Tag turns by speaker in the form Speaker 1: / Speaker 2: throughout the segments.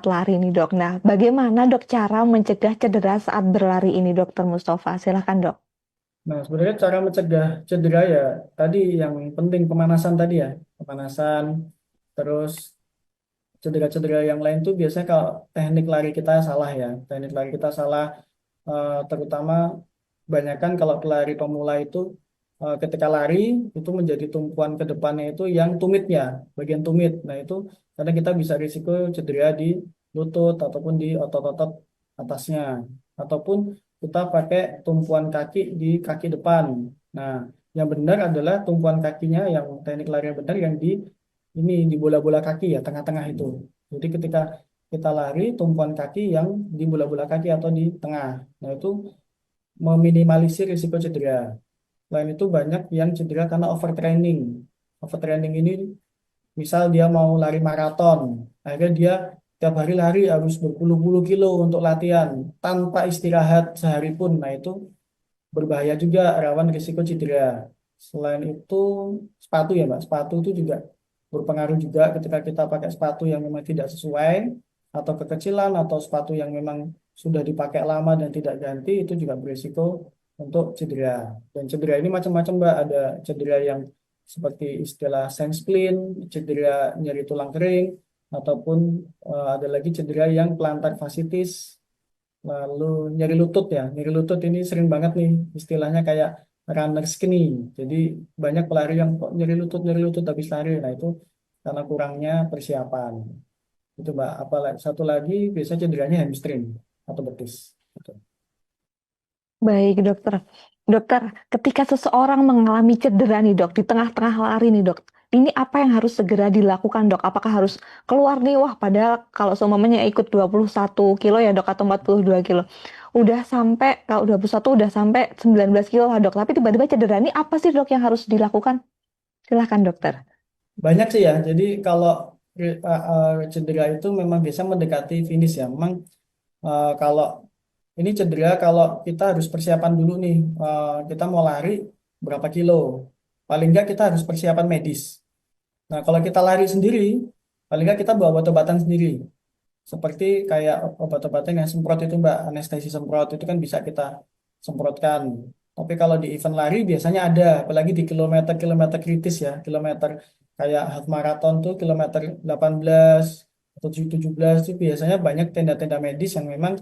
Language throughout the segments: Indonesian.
Speaker 1: saat lari nih dok. Nah, bagaimana dok cara mencegah cedera saat berlari ini dokter Mustafa? Silahkan dok.
Speaker 2: Nah, sebenarnya cara mencegah cedera ya tadi yang penting pemanasan tadi ya. Pemanasan, terus cedera-cedera yang lain tuh biasanya kalau teknik lari kita salah ya. Teknik lari kita salah, terutama kebanyakan kalau pelari pemula itu ketika lari itu menjadi tumpuan ke depannya itu yang tumitnya, bagian tumit. Nah, itu karena kita bisa risiko cedera di lutut ataupun di otot-otot atasnya. Ataupun kita pakai tumpuan kaki di kaki depan. Nah, yang benar adalah tumpuan kakinya yang teknik lari yang benar yang di ini di bola-bola kaki ya, tengah-tengah itu. Jadi ketika kita lari, tumpuan kaki yang di bola-bola kaki atau di tengah. Nah, itu meminimalisir risiko cedera. Selain itu banyak yang cedera karena overtraining. Overtraining ini misal dia mau lari maraton, akhirnya dia tiap hari lari harus berpuluh-puluh kilo untuk latihan tanpa istirahat sehari pun. Nah, itu berbahaya juga, rawan risiko cedera. Selain itu sepatu ya Mbak, sepatu itu juga berpengaruh juga ketika kita pakai sepatu yang memang tidak sesuai atau kekecilan atau sepatu yang memang sudah dipakai lama dan tidak ganti itu juga berisiko untuk cedera. Dan cedera ini macam-macam Mbak, ada cedera yang seperti istilah sand cedera nyeri tulang kering, ataupun ada lagi cedera yang plantar fasciitis. Lalu nyeri lutut ya, nyeri lutut ini sering banget nih istilahnya kayak runner's knee. Jadi banyak pelari yang kok nyeri lutut habis lari. Nah, itu karena kurangnya persiapan. Itu Mbak. Apalagi satu lagi biasanya cederanya hamstring atau betis. Gitu.
Speaker 1: Baik dokter. Dokter, ketika seseorang mengalami cedera nih dok, di tengah-tengah lari nih dok, ini apa yang harus segera dilakukan dok? Apakah harus keluar nih? Wah, padahal kalau seumpamanya ikut 21 kilo ya dok, atau 42 kilo. Udah sampai, kalau 21 udah sampai 19 kilo lah dok. Tapi tiba-tiba cedera ini apa sih dok yang harus dilakukan? Silahkan dokter.
Speaker 2: Banyak sih ya. Jadi kalau cedera itu memang biasa mendekati finish ya. Memang kalau ini cedera, kalau kita harus persiapan dulu nih, kita mau lari berapa kilo. Paling nggak kita harus persiapan medis. Nah, kalau kita lari sendiri, paling nggak kita bawa obat-obatan sendiri. Seperti kayak obat-obatan yang semprot itu Mbak, anestesi semprot itu kan bisa kita semprotkan. Tapi kalau di event lari biasanya ada, apalagi di kilometer-kilometer kritis ya, kilometer kayak half marathon tuh kilometer 18 atau 17 itu biasanya banyak tenda-tenda medis yang memang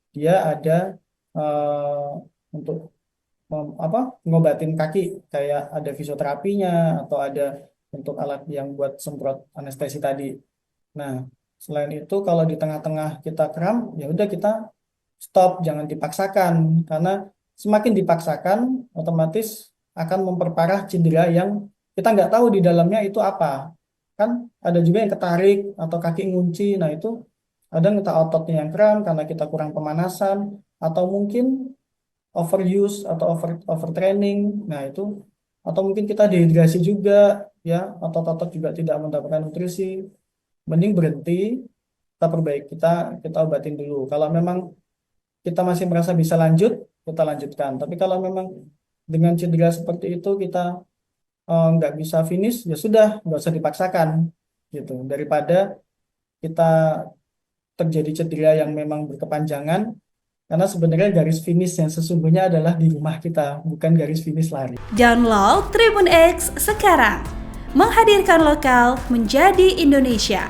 Speaker 2: dia ada untuk ngobatin kaki, kayak ada fisioterapinya atau ada untuk alat yang buat semprot anestesi tadi. Nah, selain itu kalau di tengah-tengah kita kram, ya udah kita stop, jangan dipaksakan karena semakin dipaksakan otomatis akan memperparah cedera yang kita nggak tahu di dalamnya itu apa. Kan ada juga yang ketarik atau kaki ngunci. Nah, itu kadang kita ototnya yang kram karena kita kurang pemanasan atau mungkin overuse atau overtraining. Nah, itu atau mungkin kita dehidrasi juga ya, otot-otot juga tidak mendapatkan nutrisi. Mending berhenti, kita perbaiki, kita obatin dulu. Kalau memang kita masih merasa bisa lanjut, kita lanjutkan. Tapi kalau memang dengan cedera seperti itu kita nggak bisa finish, ya sudah, nggak usah dipaksakan gitu. Daripada kita terjadi cedera yang memang berkepanjangan, karena sebenarnya garis finish yang sesungguhnya adalah di rumah kita, bukan garis finish lari.
Speaker 3: Download Tribun X sekarang. Menghadirkan lokal menjadi Indonesia.